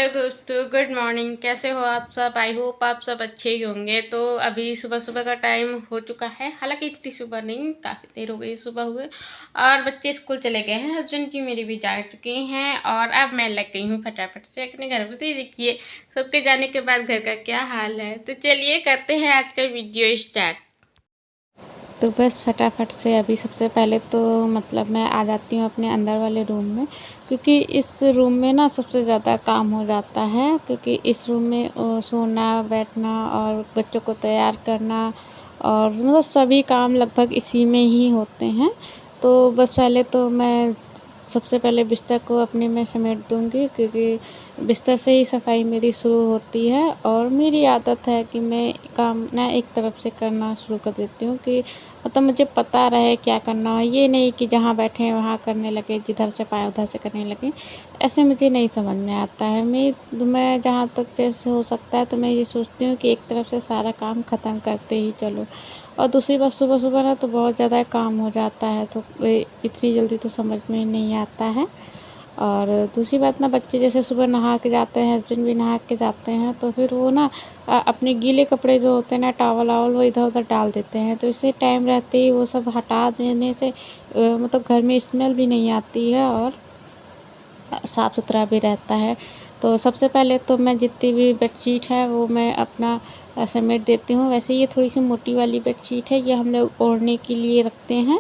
दोस्तों, good morning. कैसे हो आप सब? आई होप आप सब अच्छे ही होंगे। तो अभी सुबह सुबह का टाइम हो चुका है, हालांकि इतनी सुबह नहीं, काफ़ी देर हो गई सुबह हुए। और बच्चे स्कूल चले गए हैं, हस्बैंड जी मेरे भी जा चुके हैं और अब मैं लग गई हूँ फटाफट से अपने घर पर। तो ये देखिए, सबके जाने के बाद घर का क्या हाल है। तो चलिए करते हैं आज का वीडियो स्टार्ट। तो बस फटाफट से अभी सबसे पहले तो मैं आ जाती हूँ अपने अंदर वाले रूम में, क्योंकि इस रूम में ना सबसे ज़्यादा काम हो जाता है। क्योंकि इस रूम में सोना, बैठना और बच्चों को तैयार करना और सभी काम लगभग इसी में ही होते हैं। तो बस पहले तो मैं सबसे पहले बिस्तर को अपने में समेट दूँगी, क्योंकि बिस्तर से ही सफाई मेरी शुरू होती है। और मेरी आदत है कि मैं काम ना एक तरफ से करना शुरू कर देती हूँ, कि मुझे पता रहे क्या करना है। ये नहीं कि जहाँ बैठे हैं वहाँ करने लगे, जिधर से पाए उधर से करने लगे। ऐसे मुझे नहीं समझ में आता है। मैं जहाँ तक जैसे हो सकता है तो मैं ये सोचती हूँ कि एक तरफ से सारा काम ख़त्म करते ही चलो। और दूसरी बात, सुबह-सुबह ना तो बहुत ज़्यादा काम हो जाता है, तो इतनी जल्दी तो समझ में नहीं आता है। और दूसरी बात ना, बच्चे जैसे सुबह नहा के जाते हैं, हस्बैंड भी नहा के जाते हैं, तो फिर वो ना अपने गीले कपड़े जो होते हैं ना, टॉवल-ऑवल, वो इधर-उधर डाल देते हैं। तो इससे टाइम रहते ही वो सब हटा देने से घर में स्मेल भी नहीं आती है और साफ़ सुथरा भी रहता है। तो सबसे पहले तो मैं जितनी भी बेडशीट है वो मैं अपना समेट देती हूँ। वैसे ये थोड़ी सी मोटी वाली बेडशीट है, ये हम लोग ओढ़ने के लिए रखते हैं,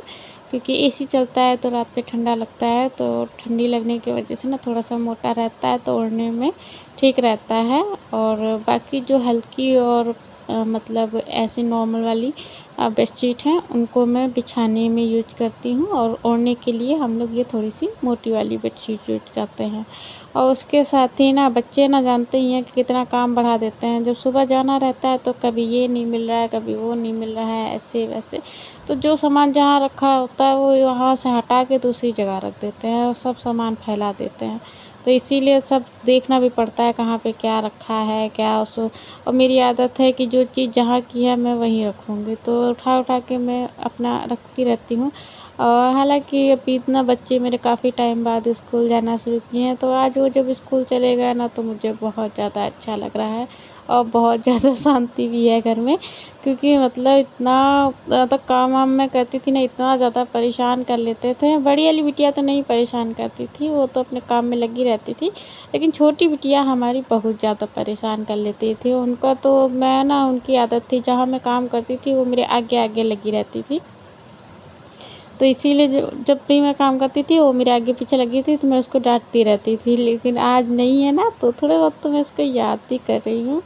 क्योंकि एसी चलता है तो रात में ठंडा लगता है। तो ठंडी लगने की वजह से ना थोड़ा सा मोटा रहता है, तो ओढ़ने में ठीक रहता है। और बाकी जो हल्की और ऐसी नॉर्मल वाली बेडशीट हैं, उनको मैं बिछाने में यूज करती हूँ। और ओढ़ने के लिए हम लोग ये थोड़ी सी मोटी वाली बेडशीट यूज करते हैं। और उसके साथ ही ना बच्चे ना जानते ही हैं कि कितना काम बढ़ा देते हैं। जब सुबह जाना रहता है तो कभी ये नहीं मिल रहा है, कभी वो नहीं मिल रहा है, ऐसे वैसे। तो जो सामान जहाँ रखा होता है वो वहाँ से हटा के दूसरी जगह रख देते हैं और सब सामान फैला देते हैं। तो इसीलिए सब देखना भी पड़ता है कहाँ पे क्या रखा है, क्या उस। और मेरी आदत है कि जो चीज़ जहाँ की है मैं वहीं रखूँगी, तो उठा उठा के मैं अपना रखती रहती हूँ। हालाँकि अभी इतना बच्चे मेरे काफ़ी टाइम बाद स्कूल जाना शुरू किए हैं, तो आज वो जब स्कूल चले गए ना तो मुझे बहुत ज़्यादा अच्छा लग रहा है और बहुत ज़्यादा शांति भी है घर में। क्योंकि इतना ज़्यादा काम वाम मैं करती थी ना, इतना ज़्यादा परेशान कर लेते थे। बड़ी वाली बिटिया तो नहीं परेशान करती थी, वो तो अपने काम में लगी रहती थी। लेकिन छोटी बिटिया हमारी बहुत ज़्यादा परेशान कर लेती थी। उनका तो मैं ना उनकी आदत थी, जहाँ मैं काम करती थी वो मेरे आगे आगे लगी रहती थी। तो इसीलिए जब भी मैं काम करती थी वो मेरे आगे पीछे लगी थी, तो मैं उसको डांटती रहती थी। लेकिन आज नहीं है ना, तो थोड़े बहुत तो मैं उसको याद ही कर रही हूँ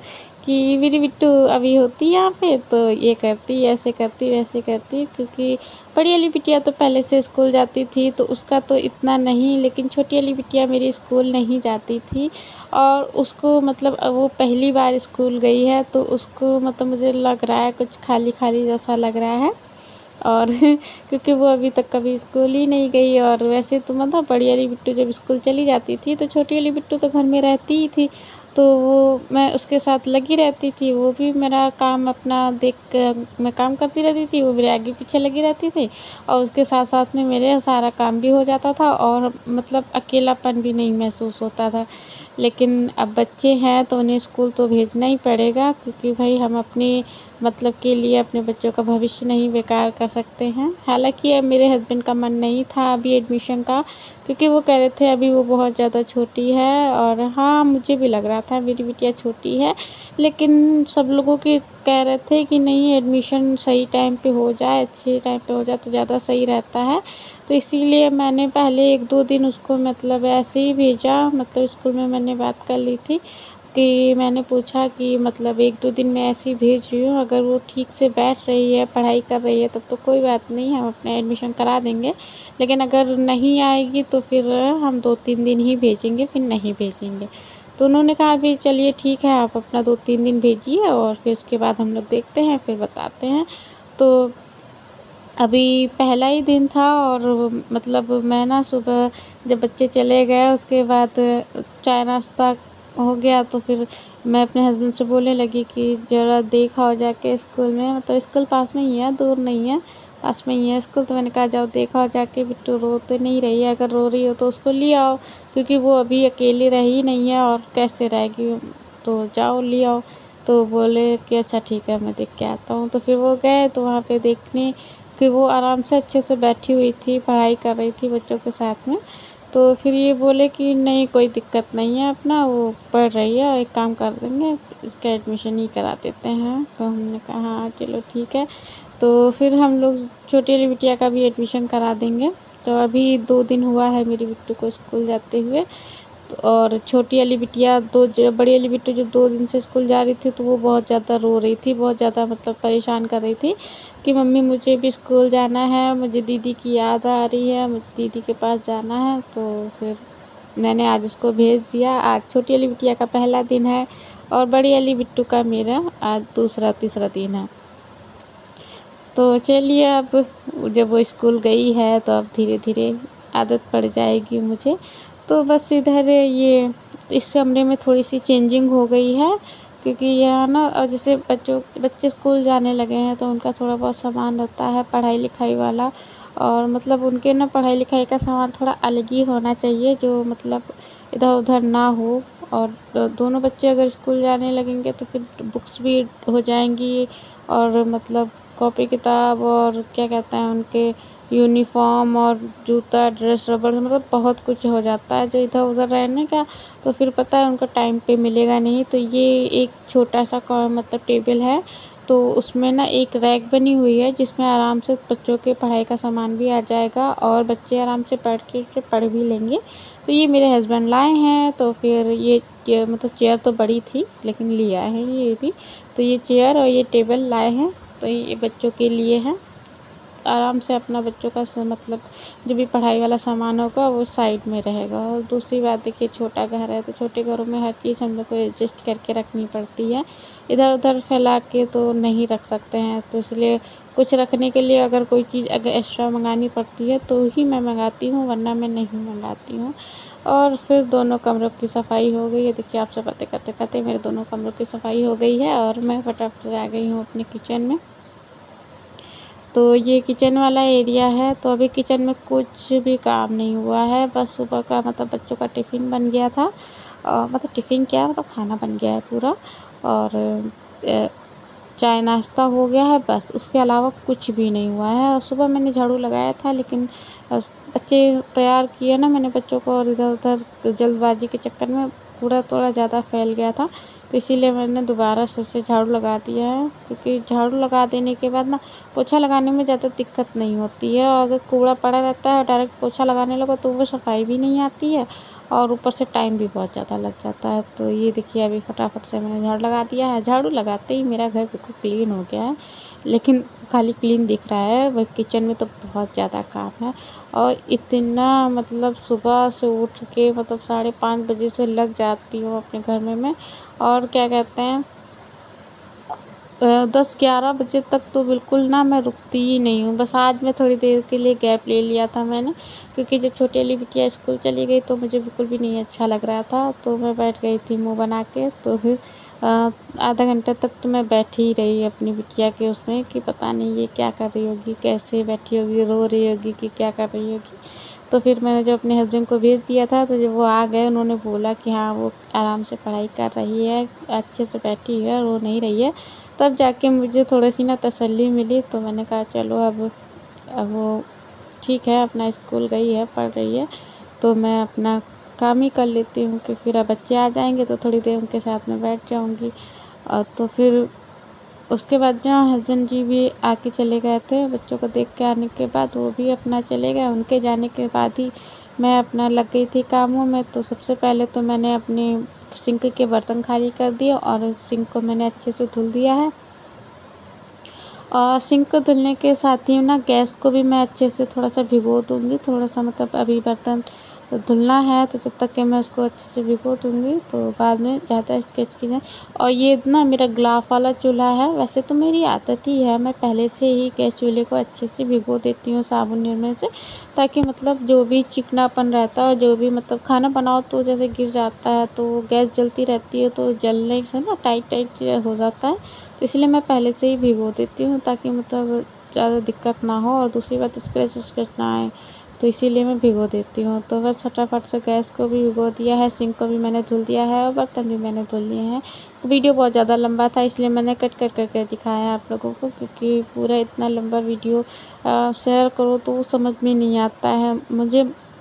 कि मेरी बिट्टू अभी होती यहाँ पे तो ये करती, ऐसे करती, वैसे करती। क्योंकि बड़ी वाली बिटिया तो पहले से स्कूल जाती थी तो उसका तो इतना नहीं, लेकिन छोटी वाली बिटिया मेरी स्कूल नहीं जाती थी। और उसको वो पहली बार स्कूल गई है, तो उसको मुझे लग रहा है कुछ खाली खाली जैसा लग रहा है। और क्योंकि वो अभी तक कभी स्कूल ही नहीं गई। और वैसे तो बड़ी वाली बिट्टू जब स्कूल चली जाती थी तो छोटी वाली बिट्टू तो घर में रहती ही थी, तो वो मैं उसके साथ लगी रहती थी। वो भी मेरा काम अपना देख कर मैं काम करती रहती थी, वो मेरे आगे पीछे लगी रहती थी। और उसके साथ साथ में मेरे सारा काम भी हो जाता था और अकेलापन भी नहीं महसूस होता था। लेकिन अब बच्चे हैं तो उन्हें स्कूल तो भेजना ही पड़ेगा, क्योंकि भाई हम अपनी के लिए अपने बच्चों का भविष्य नहीं बेकार कर सकते हैं। हालाँकि अब मेरे हस्बैंड का मन नहीं था अभी एडमिशन का, क्योंकि वो कह रहे थे अभी वो बहुत ज़्यादा छोटी है। और हाँ, मुझे भी लग रहा था मेरी बिटिया छोटी है, लेकिन सब लोगों के कह रहे थे कि नहीं, एडमिशन सही टाइम पे हो जाए, अच्छे टाइम पे हो जाए तो ज़्यादा सही रहता है। तो इसीलिए मैंने पहले 1-2 दिन उसको ऐसे ही भेजा। स्कूल में मैंने बात कर ली थी कि मैंने पूछा कि 1-2 दिन मैं ऐसे ही भेज रही हूँ, अगर वो ठीक से बैठ रही है, पढ़ाई कर रही है, तब तो कोई बात नहीं, हम अपना एडमिशन करा देंगे। लेकिन अगर नहीं आएगी तो फिर हम 2-3 दिन ही भेजेंगे, फिर नहीं भेजेंगे। तो उन्होंने कहा अभी चलिए ठीक है, आप अपना 2-3 दिन भेजिए और फिर उसके बाद हम लोग देखते हैं, फिर बताते हैं। तो अभी पहला ही दिन था और मैं ना सुबह जब बच्चे चले गए उसके बाद चाय नाश्ता हो गया, तो फिर मैं अपने हस्बैंड से बोलने लगी कि ज़रा देख आओ जाके स्कूल में। स्कूल पास में ही है, दूर नहीं है, पास में ही है स्कूल। तो मैंने कहा जाओ देखो जाके, बिट्टू रो तो नहीं रही है, अगर रो रही हो तो उसको ले आओ, क्योंकि वो अभी अकेली रही नहीं है और कैसे रहेगी, तो जाओ ले आओ। तो बोले कि अच्छा ठीक है मैं देख के आता हूँ। तो फिर वो गए तो वहाँ पे देखने कि वो आराम से अच्छे से बैठी हुई थी, पढ़ाई कर रही थी बच्चों के साथ में। तो फिर ये बोले कि नहीं कोई दिक्कत नहीं है, अपना वो पढ़ रही है, एक काम कर देंगे इसका एडमिशन ही करा देते हैं। तो हमने कहा हाँ चलो ठीक है। तो फिर हम लोग छोटी वाली बिटिया का भी एडमिशन करा देंगे। तो अभी 2 दिन हुआ है मेरी बिट्टू को स्कूल जाते हुए। तो और छोटी वाली बिटिया दो जो बड़ी वाली बिट्टू जब 2 दिन से स्कूल जा रही थी तो वो बहुत ज़्यादा रो रही थी, बहुत ज़्यादा मतलब परेशान कर रही थी कि मम्मी मुझे भी स्कूल जाना है, मुझे दीदी की याद आ रही है, मुझे दीदी के पास जाना है। तो फिर मैंने आज उसको भेज दिया। आज छोटी वाली बिटिया का पहला दिन है और बड़ी वाली बिट्टू का मेरा आज दूसरा तीसरा दिन है। तो चलिए अब जब वो स्कूल गई है तो अब धीरे धीरे आदत पड़ जाएगी मुझे। तो बस इधर ये इस कमरे में थोड़ी सी चेंजिंग हो गई है, क्योंकि यहाँ ना जैसे बच्चे स्कूल जाने लगे हैं तो उनका थोड़ा बहुत सामान रहता है पढ़ाई लिखाई वाला, और मतलब उनके ना पढ़ाई लिखाई का सामान थोड़ा अलग ही होना चाहिए, जो मतलब इधर उधर ना हो। और दोनों बच्चे अगर स्कूल जाने लगेंगे तो फिर बुक्स भी हो जाएंगी, और मतलब कॉपी किताब और क्या कहते हैं उनके यूनिफॉर्म और जूता ड्रेस रबड़, मतलब बहुत कुछ हो जाता है जो इधर उधर रहने का। तो फिर पता है उनको टाइम पे मिलेगा नहीं। तो ये एक छोटा सा मतलब टेबल है, तो उसमें ना एक रैक बनी हुई है जिसमें आराम से बच्चों के पढ़ाई का सामान भी आ जाएगा और बच्चे आराम से बैठ के पढ़ भी लेंगे। तो ये मेरे हस्बैंड लाए हैं। तो फिर ये मतलब चेयर तो बड़ी थी लेकिन लिया है ये भी। तो ये चेयर और ये टेबल लाए हैं, तो ये बच्चों के लिए है। आराम से अपना बच्चों का मतलब जो भी पढ़ाई वाला सामान होगा वो साइड में रहेगा। और दूसरी बात देखिए, छोटा घर है तो छोटे घरों में हर चीज़ हम लोग को एडजस्ट करके रखनी पड़ती है, इधर उधर फैला के तो नहीं रख सकते हैं। तो इसलिए कुछ रखने के लिए अगर कोई चीज़ अगर एक्स्ट्रा मंगानी पड़ती है तो ही मैं मंगाती हूँ, वरना मैं नहीं मंगाती हूँ। और फिर दोनों कमरों की सफाई हो गई है। देखिए आपसे बातें करते करते मेरे दोनों कमरों की सफाई हो गई है और मैं फटाफट आ गई हूँ अपने किचन में। तो ये किचन वाला एरिया है। तो अभी किचन में कुछ भी काम नहीं हुआ है, बस सुबह का मतलब बच्चों का टिफ़िन बन गया था, मतलब टिफ़िन क्या मतलब खाना बन गया है पूरा, और चाय नाश्ता हो गया है, बस उसके अलावा कुछ भी नहीं हुआ है। और सुबह मैंने झाड़ू लगाया था लेकिन बच्चे तैयार किए ना मैंने बच्चों को, और इधर उधर जल्दबाजी के चक्कर में कूड़ा थोड़ा ज़्यादा फैल गया था, तो इसीलिए मैंने दोबारा फिर से झाड़ू लगा दिया है। क्योंकि झाड़ू लगा देने के बाद ना पोछा लगाने में ज़्यादा दिक्कत नहीं होती है, और अगर कूड़ा पड़ा रहता है और डायरेक्ट पोछा लगाने लगो तो वो सफाई भी नहीं आती है और ऊपर से टाइम भी बहुत ज़्यादा लग जाता है। तो ये देखिए अभी फटाफट से मैंने झाड़ू लगा दिया है। झाड़ू लगाते ही मेरा घर बिल्कुल क्लीन हो गया है, लेकिन खाली क्लीन दिख रहा है, वह किचन में तो बहुत ज़्यादा काम है। और इतना मतलब सुबह से उठ के मतलब 5:30 बजे से लग जाती हूँ अपने घर में मैं, और क्या कहते हैं 10-11 बजे तक तो बिल्कुल ना मैं रुकती ही नहीं हूँ। बस आज मैं थोड़ी देर के लिए गैप ले लिया था मैंने, क्योंकि जब छोटी वाली बिटिया स्कूल चली गई तो मुझे बिल्कुल भी नहीं अच्छा लग रहा था, तो मैं बैठ गई थी मुँह बना के। तो फिर आधा घंटे तक तो मैं बैठी ही रही अपनी बिटिया के उसमें कि पता नहीं ये क्या कर रही होगी, कैसे बैठी होगी, रो रही होगी कि क्या कर रही होगी। तो फिर मैंने जब अपने हस्बैंड को भेज दिया था तो जब वो आ गए उन्होंने बोला कि हाँ वो आराम से पढ़ाई कर रही है, अच्छे से बैठी है, रो नहीं रही है, तब जाके मुझे थोड़ी सी ना तसल्ली मिली। तो मैंने कहा चलो अब वो ठीक है, अपना स्कूल गई है, पढ़ रही है, तो मैं अपना काम ही कर लेती हूँ कि फिर अब बच्चे आ जाएंगे तो थोड़ी देर उनके साथ में बैठ जाऊँगी। और तो फिर उसके बाद जहाँ हस्बैंड जी भी आके चले गए थे, बच्चों को देख के आने के बाद वो भी अपना चले गए। उनके जाने के बाद ही मैं अपना लग गई थी कामों में। तो सबसे पहले तो मैंने अपने सिंक के बर्तन खाली कर दिए और सिंक को मैंने अच्छे से धुल दिया है। और सिंक को धुलने के साथ ही ना गैस को भी मैं अच्छे से थोड़ा सा भिगो दूँगी, थोड़ा सा मतलब अभी बर्तन धुलना है तो जब तक कि मैं उसको अच्छे से भिगो दूँगी तो बाद में ज़्यादा स्केच की जाए। और ये ना मेरा ग्लास वाला चूल्हा है, वैसे तो मेरी आदत ही है, मैं पहले से ही गैस चूल्हे को अच्छे से भिगो देती हूँ साबुन निर्मा से, ताकि मतलब जो भी चिकनापन रहता है, जो भी मतलब खाना बनाओ तो जैसे गिर जाता है तो गैस जलती रहती है तो जलने से ना टाइट टाइट हो जाता है। तो इसलिए मैं पहले से ही भिगो देती हूँ ताकि मतलब ज़्यादा दिक्कत ना हो और दूसरी बात स्क्रैच ना आए, तो इसीलिए मैं भिगो देती हूँ। तो बस फटाफट से गैस को भी भिगो दिया है, सिंक को भी मैंने धुल दिया है और बर्तन भी मैंने धुल लिए हैं। वीडियो बहुत ज़्यादा लंबा था, इसलिए मैंने कट कर करके दिखाया आप लोगों को, क्योंकि पूरा इतना लंबा वीडियो शेयर करो तो वो समझ में नहीं आता है।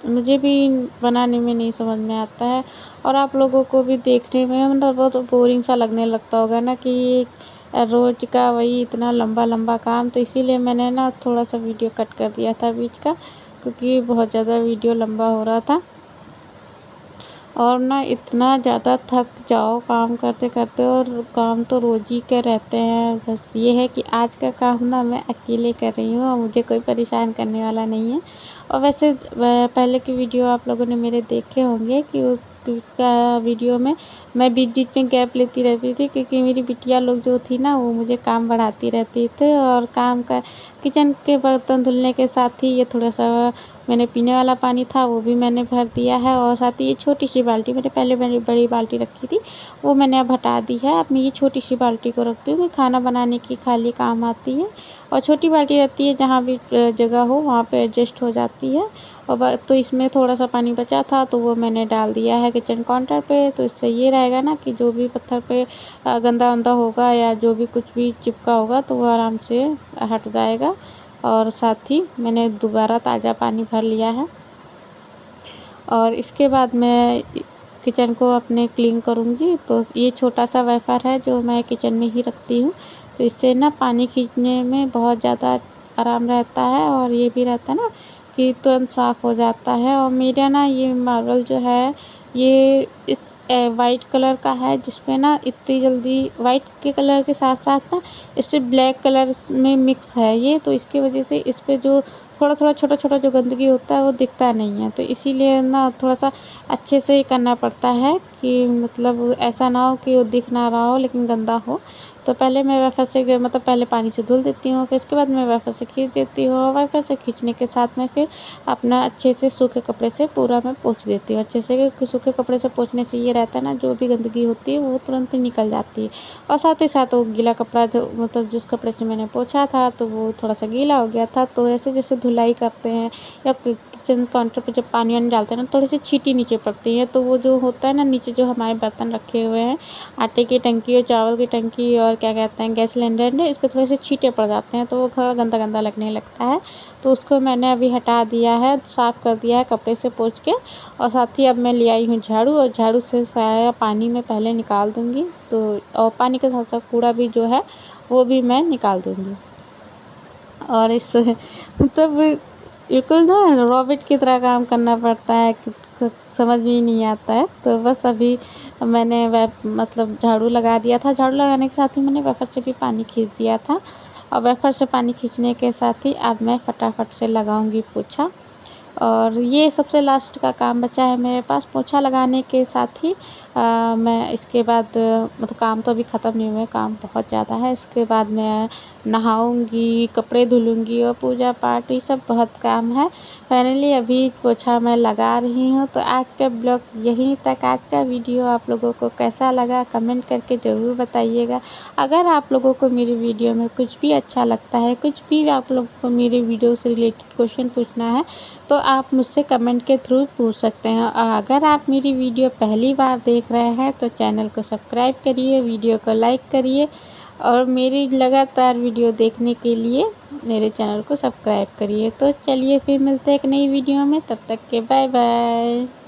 मुझे भी बनाने में नहीं समझ में आता है और आप लोगों को भी देखने में मतलब बहुत बोरिंग सा लगने लगता होगा ना कि रोज़ का वही इतना लंबा लंबा काम। तो इसीलिए मैंने ना थोड़ा सा वीडियो कट कर दिया था बीच का, क्योंकि बहुत ज़्यादा वीडियो लंबा हो रहा था। और ना इतना ज़्यादा थक जाओ काम करते करते, और काम तो रोज़ ही के रहते हैं। बस ये है कि आज का काम ना मैं अकेले कर रही हूँ और मुझे कोई परेशान करने वाला नहीं है। और वैसे पहले की वीडियो आप लोगों ने मेरे देखे होंगे कि उसका वीडियो में मैं बीच बीच में गैप लेती रहती थी, क्योंकि मेरी बिटिया लोग जो थी ना वो मुझे काम बढ़ाती रहती थे। और काम का किचन के बर्तन धुलने के साथ ही ये थोड़ा सा मैंने पीने वाला पानी था वो भी मैंने भर दिया है। और साथ ही ये छोटी सी बाल्टी, मैंने बड़ी बाल्टी रखी थी वो मैंने अब हटा दी है। अब मैं ये छोटी सी बाल्टी को रखती हूँ कि खाना बनाने की खाली काम आती है, और छोटी बाल्टी रहती है जहाँ भी जगह हो वहाँ पे एडजस्ट हो जाती है। और तो इसमें थोड़ा सा पानी बचा था तो वो मैंने डाल दिया है किचन काउंटर पे। तो इससे ये रहेगा ना कि जो भी पत्थर पे गंदा वंदा होगा या जो भी कुछ भी चिपका होगा तो वो आराम से हट जाएगा। और साथ ही मैंने दोबारा ताज़ा पानी भर लिया है। और इसके बाद मैं किचन को अपने क्लीन करूँगी। तो ये छोटा सा वेफर है जो मैं किचन में ही रखती हूँ, तो इससे ना पानी खींचने में बहुत ज़्यादा आराम रहता है और ये भी रहता है ना कि तुरंत साफ़ हो जाता है। और मेरा ना ये मार्बल जो है ये इस वाइट कलर का है, जिसमें ना इतनी जल्दी वाइट के कलर के साथ साथ ना इससे ब्लैक कलर में मिक्स है ये, तो इसकी वजह से इस पे जो थोड़ा थोड़ा छोटा छोटा जो गंदगी होता है वो दिखता नहीं है। तो इसीलिए ना थोड़ा सा अच्छे से करना पड़ता है कि मतलब ऐसा ना हो कि वो दिख ना रहा हो लेकिन गंदा हो। तो पहले मैं वेफर से मतलब पहले पानी से धुल देती हूँ, फिर उसके बाद मैं वेफर से खींच देती हूँ। और वेफर से खींचने के साथ में फिर अपना अच्छे से सूखे कपड़े से पूरा मैं पोंछ देती हूँ अच्छे से, क्योंकि सूखे कपड़े से पोंछने से ये रहता है ना जो भी गंदगी होती है वो तुरंत ही निकल जाती है। और साथ ही साथ वो गीला कपड़ा जो मतलब जिस कपड़े से मैंने पोंछा था तो वो थोड़ा सा गीला हो गया था। तो ऐसे जैसे धुलाई करते हैं या किचन काउंटर पे जब पानी वानी डालते हैं ना थोड़ी सी छींटी नीचे पड़ती है, तो वो जो होता है ना नीचे जो हमारे बर्तन रखे हुए हैं आटे की टंकी और चावल की टंकी और क्या कहते हैं गैस सिलेंडर में, इस पर थोड़े से छींटे पड़ जाते हैं तो वो थोड़ा गंदा गंदा लगने लगता है। तो उसको मैंने अभी हटा दिया है, साफ़ कर दिया है कपड़े से पोंछ के। और साथ ही अब मैं ले आई हूँ झाड़ू, और झाड़ू से सारा पानी मैं पहले निकाल दूँगी। तो और पानी के साथ साथ कूड़ा भी जो है वो भी मैं निकाल दूँगी। और इस मतलब बिल्कुल ना रॉबोट की तरह काम करना पड़ता है, समझ में ही नहीं आता है। तो बस अभी मैंने मतलब झाड़ू लगा दिया था, झाड़ू लगाने के साथ ही मैंने वेफर से भी पानी खींच दिया था। और वेफर से पानी खींचने के साथ ही अब मैं फटाफट से लगाऊंगी पोछा। और ये सबसे लास्ट का काम बचा है मेरे पास पोछा लगाने के साथ ही मैं इसके बाद मतलब काम तो अभी ख़त्म नहीं हुआ है, काम बहुत ज़्यादा है। इसके बाद मैं नहाऊंगी, कपड़े धुलूंगी और पूजा पाठ ये सब बहुत काम है। फाइनली अभी पोछा मैं लगा रही हूँ। तो आज का ब्लॉग यहीं तक, आज का वीडियो आप लोगों को कैसा लगा कमेंट करके ज़रूर बताइएगा। अगर आप लोगों को मेरी वीडियो में कुछ भी अच्छा लगता है, कुछ भी आप लोगों को मेरे वीडियो से रिलेटेड क्वेश्चन पूछना है तो आप मुझसे कमेंट के थ्रू पूछ सकते हैं। और अगर आप मेरी वीडियो पहली बार देख रहे हैं तो चैनल को सब्सक्राइब करिए, वीडियो को लाइक करिए और मेरी लगातार वीडियो देखने के लिए मेरे चैनल को सब्सक्राइब करिए। तो चलिए फिर मिलते हैं एक नई वीडियो में, तब तक के बाय बाय।